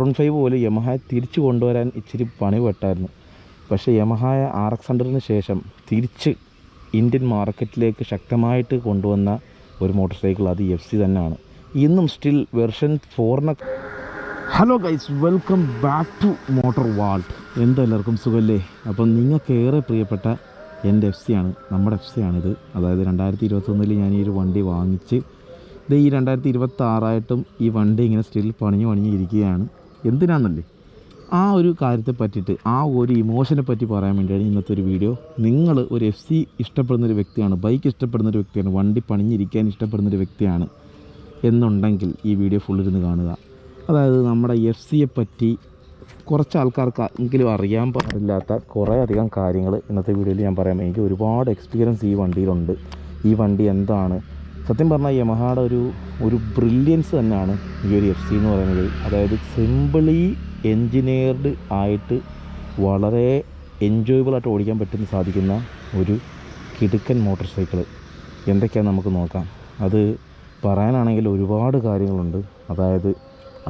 R15 പോലെ യമഹയെ തിരിച്ചു കൊണ്ടുവരാൻ ഇച്ചിരി പണിപ്പെട്ടായിരുന്നു. പക്ഷേ യമഹയെ RX100-ന് ശേഷം തിരിച്ച് ഇന്ത്യൻ മാർക്കറ്റിലേക്ക് ശക്തമായിട്ട് കൊണ്ടുവന്ന ഒരു മോട്ടോർ സൈക്കിൾ അത് FC തന്നെയാണ്. ഇന്നും still version 4 hello guys, welcome back to motor vault. എന്തെല്ലാവർക്കും സുഖമല്ലേ? അപ്പം നിങ്ങൾക്ക് ഏറെ പ്രിയപ്പെട്ട എൻ്റെ FC ആണ്, നമ്മുടെ FC ആണിത്. അതായത് 2021 ഞാൻ ഈ ഒരു വണ്ടി വാങ്ങിച്ച് ഇത് ഈ 2026 ഈ വണ്ടി ഇങ്ങനെ സ്റ്റിൽ പണിഞ്ഞ് ഇരിക്കുകയാണ്. എന്തിനാണെന്നല്ലേ, ആ ഒരു കാര്യത്തെ പറ്റിയിട്ട്, ആ ഒരു ഇമോഷനെ പറ്റി പറയാൻ വേണ്ടിയാണ് ഇന്നത്തെ ഒരു വീഡിയോ. നിങ്ങൾ ഒരു FC ഇഷ്ടപ്പെടുന്നൊരു വ്യക്തിയാണ്, ബൈക്ക് ഇഷ്ടപ്പെടുന്നൊരു വ്യക്തിയാണ്, വണ്ടി പണിഞ്ഞിരിക്കാൻ ഇഷ്ടപ്പെടുന്നൊരു വ്യക്തിയാണ് എന്നുണ്ടെങ്കിൽ ഈ വീഡിയോ ഫുള്ളിരുന്ന് കാണുക. അതായത് നമ്മുടെ FCയെ പറ്റി കുറച്ച് ആൾക്കാർക്ക് എങ്കിലും അറിയാൻ പാടില്ലാത്ത കുറേ അധികം കാര്യങ്ങൾ ഇന്നത്തെ വീഡിയോയിൽ ഞാൻ പറയാം. എനിക്ക് ഒരുപാട് എക്സ്പീരിയൻസ് ഈ വണ്ടിയിലുണ്ട്. ഈ വണ്ടി എന്താണ്, സത്യം പറഞ്ഞാൽ യമഹയുടെ ഒരു ബ്രില്യൻസ് തന്നെയാണ് ഈ ഒരു FC എന്ന് പറയുന്നത്. അതായത് സിമ്പിളി എൻജിനീയർഡ് ആയിട്ട് വളരെ എൻജോയബിളായിട്ട് ഓടിക്കാൻ പറ്റുന്ന സാധിക്കുന്ന ഒരു കിടുക്കൻ മോട്ടോർ സൈക്കിൾ എന്തൊക്കെയാണെന്ന് നമുക്ക് നോക്കാം. അത് പറയാനാണെങ്കിൽ ഒരുപാട് കാര്യങ്ങളുണ്ട്. അതായത്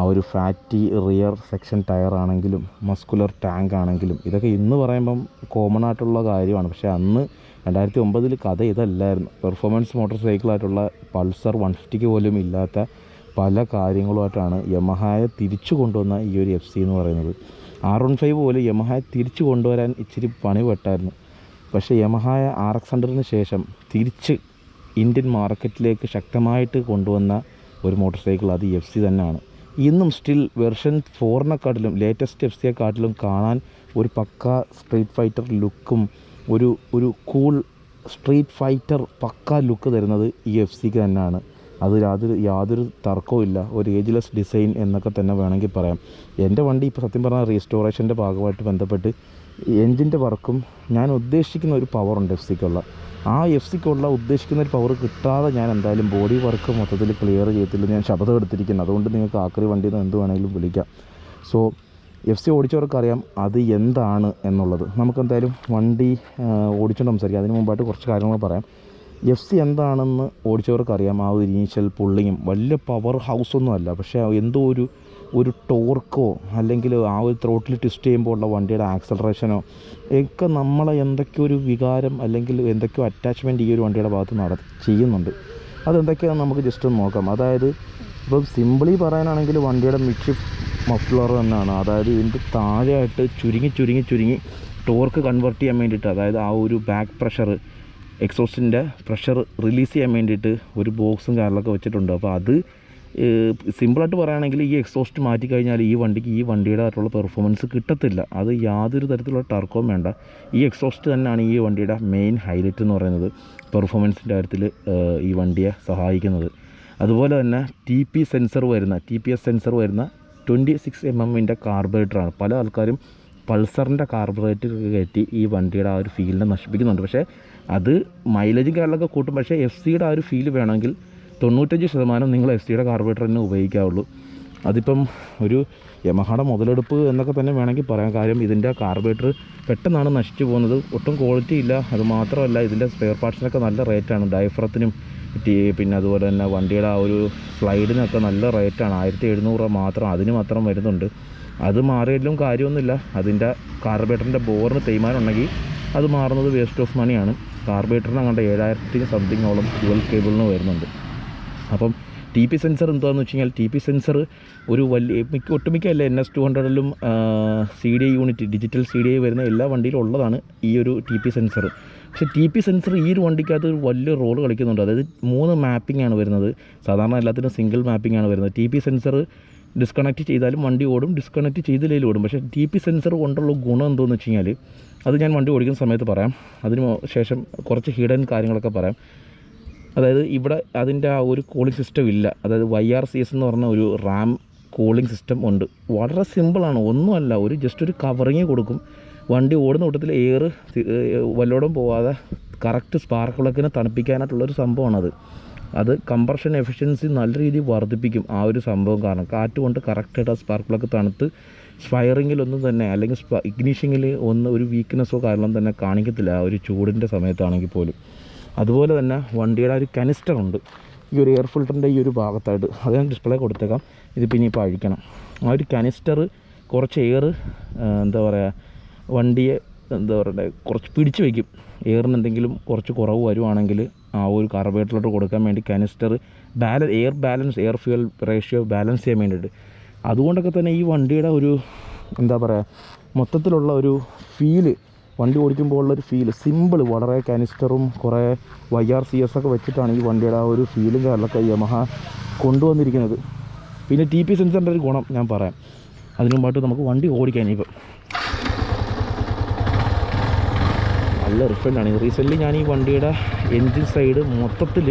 ആ ഒരു ഫാറ്റി റിയർ സെക്ഷൻ ടയർ ആണെങ്കിലും മസ്കുലർ ടാങ്ക് ആണെങ്കിലും ഇതൊക്കെ ഇന്ന് പറയുമ്പം കോമൺ ആയിട്ടുള്ള കാര്യമാണ്. പക്ഷേ അന്ന് 2009 കഥ ഇതല്ലായിരുന്നു. പെർഫോമൻസ് മോട്ടോർ സൈക്കിളായിട്ടുള്ള പൾസർ 150 പോലും ഇല്ലാത്ത പല കാര്യങ്ങളുമായിട്ടാണ് യമഹയെ തിരിച്ചു കൊണ്ടുവന്ന ഈ ഒരു FC എന്ന് പറയുന്നത്. R15 പോലെ യമഹയെ തിരിച്ചു കൊണ്ടുവരാൻ ഇച്ചിരി പണിപ്പെട്ടായിരുന്നു. പക്ഷേ യമഹയെ RX100-ന് ശേഷം തിരിച്ച് ഇന്ത്യൻ മാർക്കറ്റിലേക്ക് ശക്തമായിട്ട് കൊണ്ടുവന്ന ഒരു മോട്ടോർ സൈക്കിൾ അത് FC തന്നെയാണ്. ഇന്നും സ്റ്റിൽ വെർഷൻ 4-നെക്കാട്ടിലും ലേറ്റസ്റ്റ് FC-യെക്കാട്ടിലും കാണാൻ ഒരു പക്ക സ്ട്രീറ്റ് ഫൈറ്റർ ലുക്കും ഒരു കൂൾ സ്ട്രീറ്റ് ഫൈറ്റർ പക്ക ലുക്ക് തരുന്നത് ഈ FC-ക്ക് തന്നെയാണ്. അത് യാതൊരു തർക്കവും ഇല്ല. ഒരു ഏജ്ലെസ് ഡിസൈൻ എന്നൊക്കെ തന്നെ വേണമെങ്കിൽ പറയാം. എൻ്റെ വണ്ടി ഇപ്പോൾ സത്യം പറഞ്ഞാൽ റീസ്റ്റോറേഷൻ്റെ ഭാഗമായിട്ട് ബന്ധപ്പെട്ട് എൻജിൻ്റെ വർക്കും ഞാൻ ഉദ്ദേശിക്കുന്ന ഒരു പവറുണ്ട് FC-ക്കുള്ള. ആ FC-ക്കുള്ള ഉദ്ദേശിക്കുന്ന ഒരു പവർ കിട്ടാതെ ഞാൻ എന്തായാലും ബോഡി വർക്ക് മൊത്തത്തിൽ ക്ലിയർ ചെയ്യത്തില്ല. ഞാൻ ശബ്ദം എടുത്തിരിക്കുന്നത്, അതുകൊണ്ട് നിങ്ങൾക്ക് ആക്രി വണ്ടിയിൽ നിന്ന് എന്ത് വേണമെങ്കിലും വിളിക്കാം. സോ FC ഓടിച്ചവർക്കറിയാം അത് എന്താണ് എന്നുള്ളത്. നമുക്കെന്തായാലും വണ്ടി ഓടിച്ചുകൊണ്ട് സംസാരിക്കാം. അതിന് മുമ്പായിട്ട് കുറച്ച് കാര്യങ്ങൾ പറയാം. FC എന്താണെന്ന് ഓടിച്ചവർക്കറിയാം. ആ ഒരു ഇനീഷ്യൽ പുള്ളിങ്ങും വലിയ പവർ ഹൗസൊന്നും അല്ല, പക്ഷേ എന്തോ ഒരു ടോർക്കോ അല്ലെങ്കിൽ ആ ഒരു ത്രോട്ടിൽ ട്വിസ്റ്റ് ചെയ്യുമ്പോൾ ഉള്ള വണ്ടിയുടെ ആക്സലറേഷനോ ഒക്കെ നമ്മളെ എന്തൊക്കെയോ ഒരു വികാരം അല്ലെങ്കിൽ എന്തൊക്കെയോ അറ്റാച്ച്മെൻറ്റ് ഈ ഒരു വണ്ടിയുടെ ഭാഗത്ത് ചെയ്യുന്നുണ്ട്. അതെന്തൊക്കെയാണെന്ന് നമുക്ക് ജസ്റ്റ് ഒന്ന് നോക്കാം. അതായത് ഇപ്പം സിമ്പിളി പറയാനാണെങ്കിൽ വണ്ടിയുടെ മിഡ്ഷിഫ്റ്റ് മഫ്ലർ തന്നെയാണ്. അതായത് ഇതിൻ്റെ താഴെയായിട്ട് ചുരുങ്ങി ടോർക്ക് കൺവേർട്ട് ചെയ്യാൻ വേണ്ടിയിട്ട്, അതായത് ആ ഒരു ബാക്ക് പ്രഷർ എക്സോസ്റ്റിൻ്റെ പ്രഷർ റിലീസ് ചെയ്യാൻ വേണ്ടിയിട്ട് ഒരു ബോക്സും കാര്യങ്ങളൊക്കെ വെച്ചിട്ടുണ്ട്. അപ്പോൾ അത് സിമ്പിളായിട്ട് പറയുകയാണെങ്കിൽ ഈ എക്സോസ്റ്റ് മാറ്റിക്കഴിഞ്ഞാൽ ഈ വണ്ടിയുടെ ആയിട്ടുള്ള പെർഫോമൻസ് കിട്ടത്തില്ല. അത് യാതൊരു തരത്തിലുള്ള ടർക്കവും വേണ്ട. ഈ എക്സോസ്റ്റ് തന്നെയാണ് ഈ വണ്ടിയുടെ മെയിൻ ഹൈലൈറ്റ് എന്ന് പറയുന്നത്, പെർഫോമൻസിൻ്റെ കാര്യത്തിൽ ഈ വണ്ടിയെ സഹായിക്കുന്നത്. അതുപോലെ തന്നെ TPS സെൻസർ വരുന്ന 26mm കാർബറേറ്ററാണ്. പല ആൾക്കാരും പൾസറിൻ്റെ കാർബറേറ്റർ കയറ്റി ഈ വണ്ടിയുടെ ആ ഒരു ഫീലിനെ നശിപ്പിക്കുന്നുണ്ട്. പക്ഷേ അത് മൈലേജും കാര്യങ്ങളൊക്കെ കൂട്ടും. പക്ഷേ FC-യുടെ ആ ഒരു ഫീല് വേണമെങ്കിൽ 95% നിങ്ങൾ FC-യുടെ കാർബറേറ്റർ തന്നെ ഉപയോഗിക്കാവുള്ളൂ. അതിപ്പം ഒരു യമഹയുടെ മുതലെടുപ്പ് എന്നൊക്കെ തന്നെ വേണമെങ്കിൽ പറയാം. കാര്യം ഇതിൻ്റെ കാർബറേറ്റർ പെട്ടെന്നാണ് നശിച്ചു പോകുന്നത്, ഒട്ടും ക്വാളിറ്റി ഇല്ല. അതുമാത്രമല്ല ഇതിൻ്റെ സ്പെയർ പാർട്സിനൊക്കെ നല്ല റേറ്റാണ്. ഡയഫ്രത്തിനും പിന്നെ അതുപോലെ തന്നെ വണ്ടിയുടെ ആ ഒരു സ്ലൈഡിനൊക്കെ നല്ല റേറ്റാണ്. 1700 മാത്രം അതിന് മാത്രം വരുന്നുണ്ട്. അത് മാറിയാലും കാര്യമൊന്നുമില്ല. അതിൻ്റെ കാർബറേറ്ററിൻ്റെ ബോറിന് തേയ്മാനം ഉണ്ടെങ്കിൽ അത് മാറുന്നത് വേസ്റ്റ് ഓഫ് മണിയാണ്. കാർബറേറ്ററിന് അങ്ങോട്ട് 7000 സംതിങ്ങോളം ഡ്യുവൽ കേബിളിന് വരുന്നുണ്ട്. അപ്പം TPS സെൻസർ എന്താണെന്ന് വെച്ച് കഴിഞ്ഞാൽ, TPS സെൻസർ ഒരു ഒട്ടുമിക്ക എല്ലാ NS200-ലും CDI യൂണിറ്റ്, ഡിജിറ്റൽ CDI വരുന്ന എല്ലാ വണ്ടിയിലും ഉള്ളതാണ് ഈ ഒരു TPS സെൻസർ. പക്ഷേ TPS സെൻസർ ഈ ഒരു വണ്ടിക്കകത്ത് ഒരു വലിയ റോൾ കളിക്കുന്നുണ്ട്. അതായത് 3 മാപ്പിംഗ് ആണ് വരുന്നത്. സാധാരണ എല്ലാത്തിനും സിംഗിൾ മാപ്പിംഗ് ആണ് വരുന്നത്. TPS സെൻസർ ഡിസ്കണക്റ്റ് ചെയ്താലും വണ്ടി ഓടും, ഡിസ്കണക്റ്റ് ചെയ്തില്ലെങ്കിലും ഓടും. പക്ഷേ TPS സെൻസർ കൊണ്ടുള്ള ഗുണം എന്താണെന്ന് വെച്ച് കഴിഞ്ഞാൽ, അത് ഞാൻ വണ്ടി ഓടിക്കുന്ന സമയത്ത് പറയാം. അതിന് ശേഷം കുറച്ച് ഹിഡൻ കാര്യങ്ങളൊക്കെ പറയാം. അതായത് ഇവിടെ അതിൻ്റെ ആ ഒരു കൂളിംഗ് സിസ്റ്റം ഇല്ല. അതായത് YRCS എന്ന് പറഞ്ഞ ഒരു റാം കൂളിംഗ് സിസ്റ്റം ഉണ്ട്. വളരെ സിമ്പിളാണ്, ഒന്നുമല്ല, ജസ്റ്റ് ഒരു കവറിങ് കൊടുക്കും. വണ്ടി ഓടുന്ന കൂട്ടത്തിൽ എയർ വല്ലോടും പോവാതെ കറക്റ്റ് സ്പാർക്ക് പ്ലഗിനെ തണുപ്പിക്കാനായിട്ടുള്ളൊരു സംഭവമാണത്. അത് കംപ്രഷൻ എഫിഷ്യൻസി നല്ല രീതിയിൽ വർദ്ധിപ്പിക്കും ആ ഒരു സംഭവം. കാരണം കാറ്റ് കൊണ്ട് കറക്റ്റായിട്ട് ആ സ്പാർക്ക് പ്ലഗ് തണുത്ത് ഫയറിങ്ങിലൊന്നും തന്നെ അല്ലെങ്കിൽ ഇഗ്നിഷനിൽ ഒരു വീക്ക്നെസ്സോ കാരണം തന്നെ കാണിക്കത്തില്ല ആ ഒരു ചൂടിൻ്റെ സമയത്താണെങ്കിൽ പോലും. അതുപോലെ തന്നെ വണ്ടിയുടെ ഒരു കനിസ്റ്റർ ഉണ്ട് ഈ ഒരു എയർ ഫിൽറ്ററിൻ്റെ ഈ ഒരു ഭാഗത്തായിട്ട്. അത് ഞാൻ ഡിസ്പ്ലേ കൊടുത്തേക്കാം. ഇതിപ്പോൾ ഇനിയിപ്പോൾ അഴിക്കണം. ആ ഒരു കനിസ്റ്റർ കുറച്ച് എയർ എന്താ പറയുക വണ്ടിയെ എന്താ പറയുക കുറച്ച് പിടിച്ച് വയ്ക്കും. എയറിന് എന്തെങ്കിലും കുറച്ച് കുറവ് വരുവാണെങ്കിൽ ആ ഒരു കാർബറേറ്ററിലോട്ട് കൊടുക്കാൻ വേണ്ടി കനിസ്റ്റർ എയർ ഫ്യൂൽ റേഷ്യോ ബാലൻസ് ചെയ്യാൻ വേണ്ടിയിട്ട്. അതുകൊണ്ടൊക്കെ തന്നെ ഈ വണ്ടിയുടെ ഒരു എന്താ പറയുക മൊത്തത്തിലുള്ള ഒരു ഫീല്, വണ്ടി ഓടിക്കുമ്പോൾ ഉള്ളൊരു ഫീല് സിമ്പിൾ, വളരെ കനിസ്റ്ററും കുറേ YRCS ഒക്കെ വെച്ചിട്ടാണ് ഈ വണ്ടിയുടെ ആ ഒരു ഫീലും കാര്യങ്ങളൊക്കെ യമഹ കൊണ്ടുവന്നിരിക്കുന്നത്. പിന്നെ TP സെൻസറിൻ്റെ ഒരു ഗുണം ഞാൻ പറയാം. അതിനു മുമ്പായിട്ട് നമുക്ക് വണ്ടി ഓടിക്കാൻ ഇപ്പം നല്ല റിഫണ്ടാണ്. റീസെൻ്റ്ലി ഞാൻ ഈ വണ്ടിയുടെ എൻജിൻ സൈഡ് മൊത്തത്തിൽ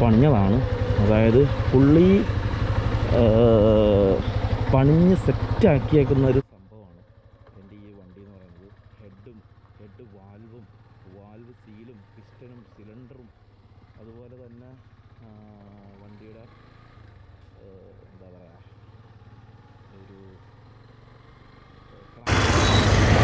പണിഞ്ഞതാണ്. അതായത് ഫുള്ളി പണിഞ്ഞ് സെറ്റാക്കിയേക്കുന്ന ഒരു സംഭവമാണ് എൻ്റെ ഈ വണ്ടി എന്ന് പറയുന്നത്. ഹെഡ് വാൽവ് സീലും പിസ്റ്റനും സിലിണ്ടറും അതുപോലെ തന്നെ വണ്ടിയുടെ എന്താ പറയുക ഒരു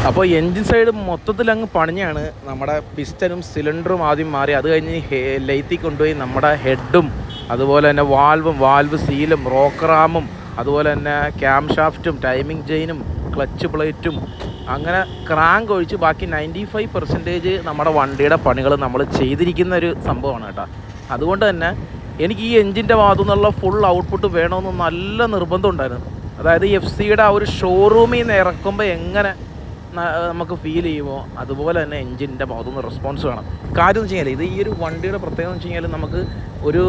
അപ്പോൾ എൻജിൻ സൈഡ് മൊത്തത്തിൽ അങ്ങ് പണിഞ്ഞാണ്. നമ്മുടെ പിസ്റ്റനും സിലിണ്ടറും ആദ്യം മാറി, അത് കഴിഞ്ഞ് ലൈത്തിൽ കൊണ്ടുപോയി നമ്മുടെ ഹെഡും അതുപോലെ തന്നെ വാൽവ് സീലും റോക്കറാമും അതുപോലെ തന്നെ ക്യാം ഷാഫ്റ്റും ടൈമിംഗ് ചെയിനും ക്ലച്ച് പ്ലേറ്റും അങ്ങനെ ക്രാങ്ക് ഒഴിച്ച് ബാക്കി 95% നമ്മുടെ വണ്ടിയുടെ പണികൾ നമ്മൾ ചെയ്തിരിക്കുന്ന ഒരു സംഭവമാണ് കേട്ടോ. അതുകൊണ്ട് തന്നെ എനിക്ക് ഈ എൻജിൻ്റെ ഭാഗത്തു നിന്നുള്ള ഫുൾ ഔട്ട്പുട്ട് വേണമെന്ന് നല്ല നിർബന്ധം ഉണ്ടായിരുന്നു. അതായത് FCയുടെ ആ ഒരു ഷോറൂമിൽ നിന്ന് ഇറക്കുമ്പോൾ എങ്ങനെ നമുക്ക് ഫീൽ ചെയ്യുമോ അതുപോലെ തന്നെ എൻജിൻ്റെ ഭാഗത്തുനിന്ന് റെസ്പോൺസ് വേണം. കാര്യം എന്ന് വെച്ച് കഴിഞ്ഞാൽ ഇത് ഈ ഒരു വണ്ടിയുടെ പ്രത്യേകത എന്ന് വെച്ച് കഴിഞ്ഞാൽ നമുക്ക് ഒരു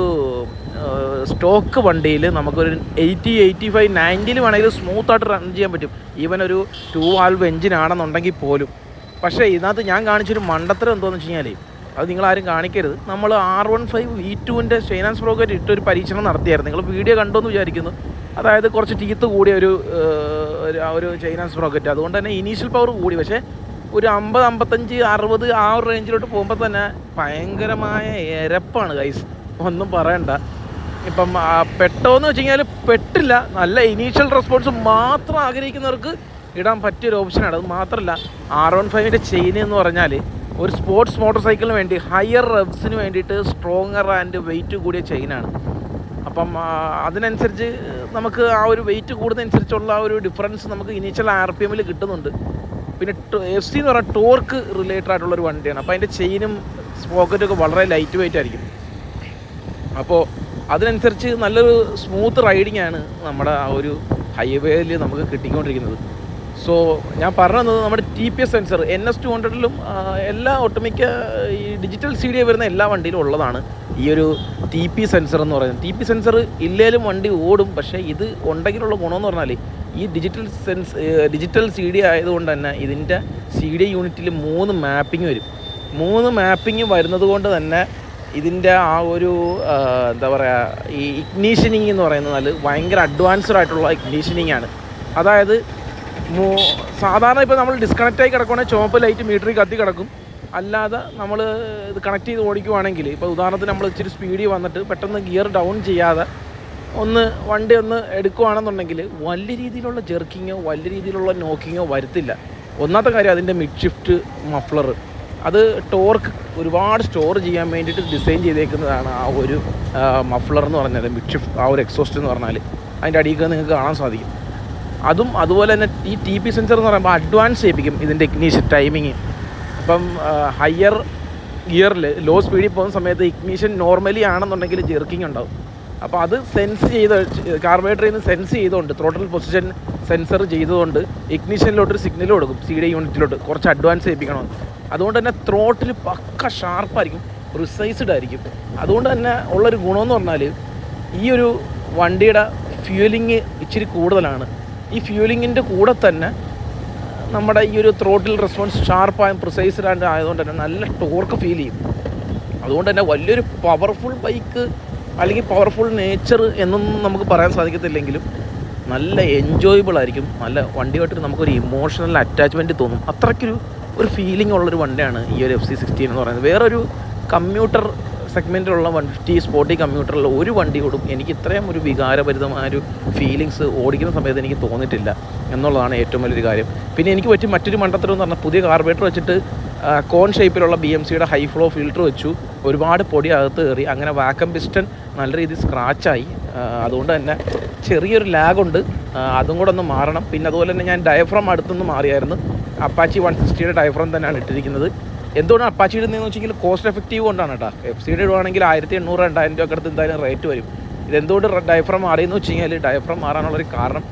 സ്റ്റോക്ക് വണ്ടിയിൽ നമുക്കൊരു 80, 85, 90 വേണമെങ്കിൽ സ്മൂത്തായിട്ട് റൺ ചെയ്യാൻ പറ്റും. ഈവൻ ഒരു 2 വാൽവ് എൻജിനാണെന്നുണ്ടെങ്കിൽ പോലും. പക്ഷേ ഇതിനകത്ത് ഞാൻ കാണിച്ചൊരു മണ്ടത്തരം എന്താണെന്ന് വെച്ച് കഴിഞ്ഞാൽ അത് നിങ്ങളാരും കാണിക്കരുത്. നമ്മൾ R15 V2ൻ്റെ ഷൈനാൻസ് പ്രോഗ്രറ്റ് ഇട്ടൊരു പരീക്ഷണം നടത്തിയായിരുന്നു. നിങ്ങൾ വീഡിയോ കണ്ടോന്ന് വിചാരിക്കുന്നു. അതായത് കുറച്ച് ടീത്ത് കൂടിയ ഒരു ചൈനാസ് പ്രോക്കറ്റ്. അതുകൊണ്ട് തന്നെ ഇനീഷ്യൽ പവർ കൂടി, പക്ഷേ ഒരു 50, 55, 60 ആ ഒരു റേഞ്ചിലോട്ട് പോകുമ്പോൾ തന്നെ ഭയങ്കരമായ എരപ്പാണ് ഗൈസ്, ഒന്നും പറയണ്ട. ഇപ്പം പെട്ടോന്ന് വെച്ച് കഴിഞ്ഞാൽ പെട്ടില്ല. നല്ല ഇനീഷ്യൽ റെസ്പോൺസ് മാത്രം ആഗ്രഹിക്കുന്നവർക്ക് ഇടാൻ പറ്റിയൊരു ഓപ്ഷനാണ്. അത് മാത്രമല്ല R15ൻ്റെ ചെയിൻ എന്ന് പറഞ്ഞാൽ ഒരു സ്പോർട്സ് മോട്ടോർ സൈക്കിളിന് വേണ്ടി ഹയർ റെവ്സിന് വേണ്ടിയിട്ട് സ്ട്രോങ്ങർ ആൻഡ് വെയിറ്റ് കൂടിയ ചെയിനാണ്. അപ്പം അതിനനുസരിച്ച് നമുക്ക് ആ ഒരു വെയിറ്റ് കൂടുന്നതനുസരിച്ചുള്ള ആ ഒരു ഡിഫറൻസ് നമുക്ക് ഇനീഷ്യൽ RPMൽ കിട്ടുന്നുണ്ട്. പിന്നെ FC എന്ന് പറഞ്ഞാൽ ടോർക്ക് റിലേറ്റഡ് ആയിട്ടുള്ളൊരു വണ്ടിയാണ്. അപ്പോൾ അതിൻ്റെ ചെയിനും സ്പോക്കറ്റൊക്കെ വളരെ ലൈറ്റ് വെയിറ്റ് ആയിരിക്കും. അപ്പോൾ അതിനനുസരിച്ച് നല്ലൊരു സ്മൂത്ത് റൈഡിങ് ആണ് നമ്മുടെ ആ ഒരു ഹൈവേയിൽ നമുക്ക് കിട്ടിക്കൊണ്ടിരിക്കുന്നത്. സോ ഞാൻ പറഞ്ഞത് നമ്മുടെ TPS സെൻസർ NS200ലും എല്ലാ ഒട്ടുമിക്ക ഈ ഡിജിറ്റൽ CD വരുന്ന എല്ലാ വണ്ടിയിലും ഉള്ളതാണ് ഈ ഒരു TP സെൻസർ എന്ന് പറയുന്നത്. TP സെൻസർ ഇല്ലേലും വണ്ടി ഓടും. പക്ഷേ ഇത് ഉണ്ടെങ്കിലുള്ള ഗുണമെന്ന് പറഞ്ഞാൽ ഈ ഡിജിറ്റൽ CD ആയതുകൊണ്ട് തന്നെ ഇതിൻ്റെ CD യൂണിറ്റിൽ 3 മാപ്പിംഗ് വരും. 3 മാപ്പിംഗ് വരുന്നത് കൊണ്ട് തന്നെ ഇതിൻ്റെ ആ ഒരു എന്താ പറയുക ഈ ഇഗ്നീഷനിങ് എന്ന് പറയുന്നത് ഭയങ്കര അഡ്വാൻസ്ഡ് ആയിട്ടുള്ള ഇഗ്നീഷനിങ് ആണ്. അതായത് സാധാരണ ഇപ്പോൾ നമ്മൾ ഡിസ്കണക്റ്റായി കിടക്കുകയാണെങ്കിൽ ചുവപ്പ് ലൈറ്റ് മീറ്ററിൽ കത്തി കിടക്കും. അല്ലാതെ നമ്മൾ ഇത് കണക്ട് ചെയ്ത് ഓടിക്കുവാണെങ്കിൽ, ഇപ്പോൾ ഉദാഹരണത്തിന് നമ്മൾ ഇച്ചിരി സ്പീഡിൽ വന്നിട്ട് പെട്ടെന്ന് ഗിയർ ഡൗൺ ചെയ്യാതെ വണ്ടി എടുക്കുകയാണെന്നുണ്ടെങ്കിൽ വലിയ രീതിയിലുള്ള ജെർക്കിങ്ങോ വലിയ രീതിയിലുള്ള നോക്കിങ്ങോ വരുത്തില്ല. ഒന്നാമത്തെ കാര്യം അതിൻ്റെ മിഡ് ഷിഫ്റ്റ് മഫ്ലർ, അത് ടോർക്ക് ഒരുപാട് സ്റ്റോർ ചെയ്യാൻ വേണ്ടിയിട്ട് ഡിസൈൻ ചെയ്തേക്കുന്നതാണ് ആ ഒരു മഫ്ലർ എന്ന് പറഞ്ഞാൽ. മിഡ് ഷിഫ്റ്റ് ആ ഒരു എക്സോസ്റ്റ് എന്ന് പറഞ്ഞാൽ അതിൻ്റെ അടിയിൽ നിങ്ങൾക്ക് കാണാൻ സാധിക്കും. അതുപോലെ തന്നെ ഈ TP സെൻസർ എന്ന് പറയുമ്പോൾ അഡ്വാൻസ് ചെയ്യിപ്പിക്കും ഇതിൻ്റെ ഇഗ്നീഷൻ ടൈമിങ്. ഇപ്പം ഹയർ ഗിയറിൽ ലോ സ്പീഡിൽ പോകുന്ന സമയത്ത് ഇഗ്നീഷൻ നോർമലി ആണെന്നുണ്ടെങ്കിൽ ജെർക്കിങ് ഉണ്ടാവും. അപ്പോൾ അത് സെൻസ് ചെയ്ത് കാർബറേറ്ററിൽ നിന്ന് സെൻസ് ചെയ്തുകൊണ്ട് ത്രോട്ടിൽ പൊസിഷൻ സെൻസർ ചെയ്തുകൊണ്ട് ഇഗ്നീഷനിലോട്ടൊരു സിഗ്നൽ കൊടുക്കും CD യൂണിറ്റിലോട്ട് കുറച്ച് അഡ്വാൻസ് ചെയ്യിപ്പിക്കണമെന്ന്. അതുകൊണ്ട് തന്നെ ത്രോട്ടിൽ പക്ക ഷാർപ്പായിരിക്കും, പ്രിസൈസ്ഡ് ആയിരിക്കും. അതുകൊണ്ട് തന്നെ ഉള്ളൊരു ഗുണമെന്ന് പറഞ്ഞാൽ ഈ ഒരു വണ്ടിയുടെ ഫ്യൂലിങ് ഇച്ചിരി കൂടുതലാണ്. ഈ ഫ്യൂലിങ്ങിൻ്റെ കൂടെ തന്നെ നമ്മുടെ ഈ ഒരു ത്രോട്ടിൽ റെസ്പോൺസ് ഷാർപ്പായും പ്രിസൈസ്ഡ് ആയതുകൊണ്ട് തന്നെ നല്ല ടോർക്ക് ഫീൽ ചെയ്യും. അതുകൊണ്ട് തന്നെ വലിയൊരു പവർഫുൾ ബൈക്ക് അല്ലെങ്കിൽ പവർഫുൾ നേച്ചർ എന്നൊന്നും നമുക്ക് പറയാൻ സാധിക്കത്തില്ലെങ്കിലും നല്ല എൻജോയബിൾ ആയിരിക്കും. നല്ല വണ്ടിയായിട്ട് നമുക്കൊരു ഇമോഷണൽ അറ്റാച്ച്മെൻറ്റ് തോന്നും. അത്രയ്ക്കൊരു ഫീലിംഗ് ഉള്ളൊരു വണ്ടിയാണ് ഈ ഒരു FC16 എന്ന് പറയുന്നത്. വേറൊരു കമ്മ്യൂട്ടർ സെഗ്മെൻറ്റിലുള്ള 150 സ്പോർട്ടി കമ്മ്യൂട്ടറിൽ ഒരു വണ്ടിയോടും എനിക്ക് ഇത്രയും ഒരു വികാരഭരിതമായൊരു ഫീലിങ്സ് ഓടിക്കുന്ന സമയത്ത് എനിക്ക് തോന്നിയിട്ടില്ല എന്നുള്ളതാണ് ഏറ്റവും വലിയൊരു കാര്യം. പിന്നെ എനിക്ക് പറ്റിയ മറ്റൊരു മണ്ടത്തരം എന്ന് പറഞ്ഞാൽ പുതിയ കാർബറേറ്റർ വെച്ചിട്ട് കോൺ ഷേപ്പിലുള്ള BMCയുടെ ഹൈ ഫ്ലോ ഫിൽറ്റർ വെച്ചു. ഒരുപാട് പൊടി അകത്ത് കയറി. അങ്ങനെ വാക്വം പിസ്റ്റൺ നല്ല രീതിയിൽ സ്ക്രാച്ചായി. അതുകൊണ്ട് തന്നെ ചെറിയൊരു ലാഗുണ്ട്. അതും കൂടെ ഒന്ന് മാറണം. പിന്നെ അതുപോലെ തന്നെ ഞാൻ ഡയഫ്രം അടുത്തുനിന്ന് മാറിയായിരുന്നു. അപ്പാച്ചി 160യുടെ ഡയഫ്രം തന്നെയാണ് ഇട്ടിരിക്കുന്നത്. എന്തുകൊണ്ടാണ് അപ്പാച്ചി ഇടുന്നതെന്ന് വെച്ചെങ്കിൽ കോസ്റ്റ് എഫക്റ്റീവ് കൊണ്ടാണ് കേട്ടോ. FCയുടെ ഇടുവാണെങ്കിൽ 1800-2000 രൂപ അടുത്ത് എന്തായാലും റേറ്റ് വരും. ഇതെന്തുകൊണ്ട് ഡയഫ്രം മാറിയെന്ന് വെച്ച് കഴിഞ്ഞാൽ ഡയഫ്രം മാറാനുള്ളൊരു കാരണം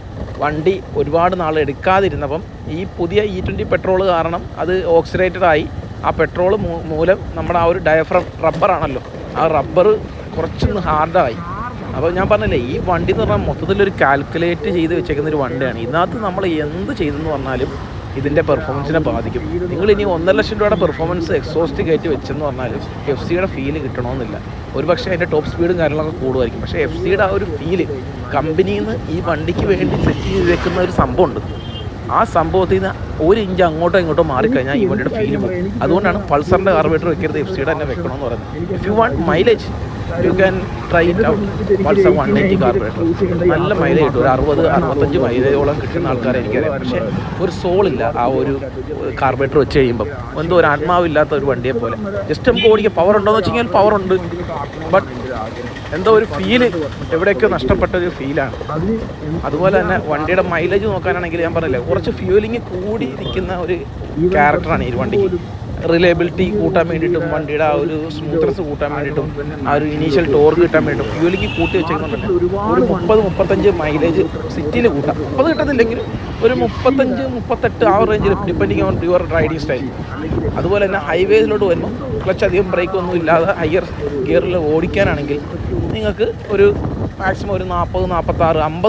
വണ്ടി ഒരുപാട് നാൾ എടുക്കാതിരുന്നപ്പം ഈ പുതിയ E20 പെട്രോൾ കാരണം അത് ഓക്സിഡേറ്റഡായി. ആ പെട്രോൾ മൂലം നമ്മുടെ ആ ഒരു ഡയഫ്രം റബ്ബറാണല്ലോ, ആ റബ്ബർ കുറച്ചൊന്ന് ഹാർഡായി. അപ്പോൾ ഞാൻ പറഞ്ഞില്ലേ, ഈ വണ്ടി എന്ന് പറഞ്ഞാൽ മൊത്തത്തിലൊരു കാൽക്കുലേറ്റ് ചെയ്ത് വെച്ചേക്കുന്ന ഒരു വണ്ടിയാണ്. ഇതിനകത്ത് നമ്മൾ എന്ത് ചെയ്തെന്ന് പറഞ്ഞാലും ഇതിൻ്റെ പെർഫോമൻസിനെ ബാധിക്കും. നിങ്ങളിനി 1.5 ലക്ഷം രൂപയുടെ പെർഫോമൻസ് എക്സോസ്റ്റ് കയറ്റി വെച്ചെന്ന് പറഞ്ഞാലും FCയുടെ ഫീല് കിട്ടണമെന്നില്ല. ഒരു പക്ഷേ അതിൻ്റെ ടോപ്പ് സ്പീഡും കാര്യങ്ങളൊക്കെ കൂടുമായിരിക്കും. പക്ഷേ FCയുടെ ആ ഒരു ഫീല് കമ്പനിയിൽ നിന്ന് ഈ വണ്ടിക്ക് വേണ്ടി സെറ്റ് ചെയ്ത് വെക്കുന്ന ഒരു സംഭവമുണ്ട്. ആ സംഭവത്തിൽ നിന്ന് 1 ഇഞ്ച് അങ്ങോട്ടോ ഇങ്ങോട്ടോ മാറിക്കഴിഞ്ഞാൽ ഈ വണ്ടിയുടെ ഫീല് പോകും. അതുകൊണ്ടാണ് പൾസറിൻ്റെ കാർബറേറ്റർ വെക്കരുത്, FCയുടെ തന്നെ വെക്കണമെന്ന് പറയുന്നത്. If you want mileage you can try it out. Pulsar 180 carburettor നല്ല മൈലേജ് കിട്ടും. ഒരു 60-65 മൈലേജോളം കിട്ടുന്ന ആൾക്കാരെ എനിക്കറിയാം. പക്ഷേ ഒരു സോളില്ല ആ ഒരു കാർബറേറ്റർ വെച്ച് കഴിയുമ്പം. എന്തോ ഒരു ആത്മാവില്ലാത്ത ഒരു വണ്ടിയെ പോലെ. ജസ്റ്റ് നമുക്ക് ഓടിക്കുക. പവർ ഉണ്ടോയെന്ന് വെച്ച് കഴിഞ്ഞാൽ പവറുണ്ട്, ബട്ട് എന്തോ ഒരു ഫീല് എവിടെയൊക്കെ നഷ്ടപ്പെട്ട ഒരു ഫീലാണ്. അതുപോലെ തന്നെ വണ്ടിയുടെ മൈലേജ് നോക്കാനാണെങ്കിൽ ഞാൻ പറഞ്ഞില്ലേ, കുറച്ച് ഫ്യൂലിംഗ് കൂടി നിൽക്കുന്ന ഒരു ക്യാരക്ടറാണ് ഈ വണ്ടിക്ക്. റിലയബിലിറ്റി കൂട്ടാൻ വേണ്ടിയിട്ടും വണ്ടിയുടെ ആ ഒരു സ്മൂത്ത്നെസ് കൂട്ടാൻ വേണ്ടിയിട്ടും ആ ഒരു ഇനീഷ്യൽ ടോർക്ക് കിട്ടാൻ വേണ്ടിയിട്ടും ഫ്യൂലിംഗ് കൂട്ടി വെച്ചേക്കുന്നുണ്ട്. ഒരു 30-35 മൈലേജ് സിറ്റിയിൽ കൂട്ടാം. 30 കിട്ടത്തില്ലെങ്കിൽ ഒരു 35-38 ആ റേഞ്ചിൽ, depending on your riding style. അതുപോലെ തന്നെ ഹൈവേസിലോട്ട് വരുമ്പോൾ ക്ലച്ച് അധികം ബ്രേക്കൊന്നും ഇല്ലാതെ ഹയർ ഗിയറിൽ ഓടിക്കാനാണെങ്കിൽ നിങ്ങൾക്ക് ഒരു മാക്സിമം ഒരു 40-46-50